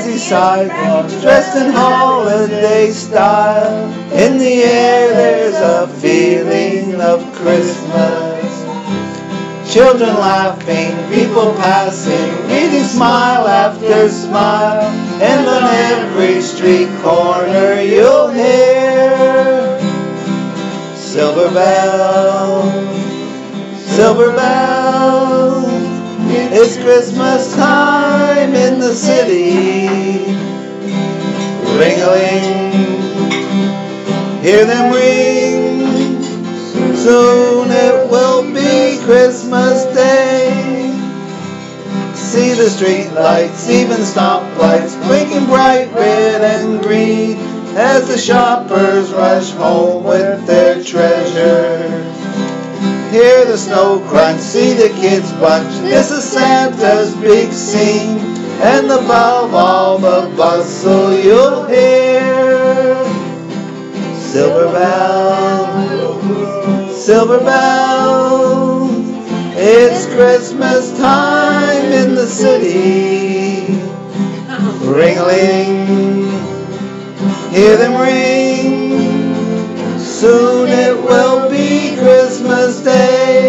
busy sidewalks, dressed in holiday style. In the air there's a feeling of Christmas. Children laughing, people passing, greeting smile after smile. And on every street corner you'll hear silver bells, silver bells. It's Christmas time in the city. Ring-a-ling, hear them ring. Soon it will be Christmas Day. See the street lights, even stoplights, blinking bright red and green as the shoppers rush home with their treasures. Hear the snow crunch, see the kids bunch. This is Santa's big scene, and above all the bustle you'll hear silver bells, silver bells. It's Christmas time in the city. Ring-a-ling, hear them ring. Soon it will be Christmas Day.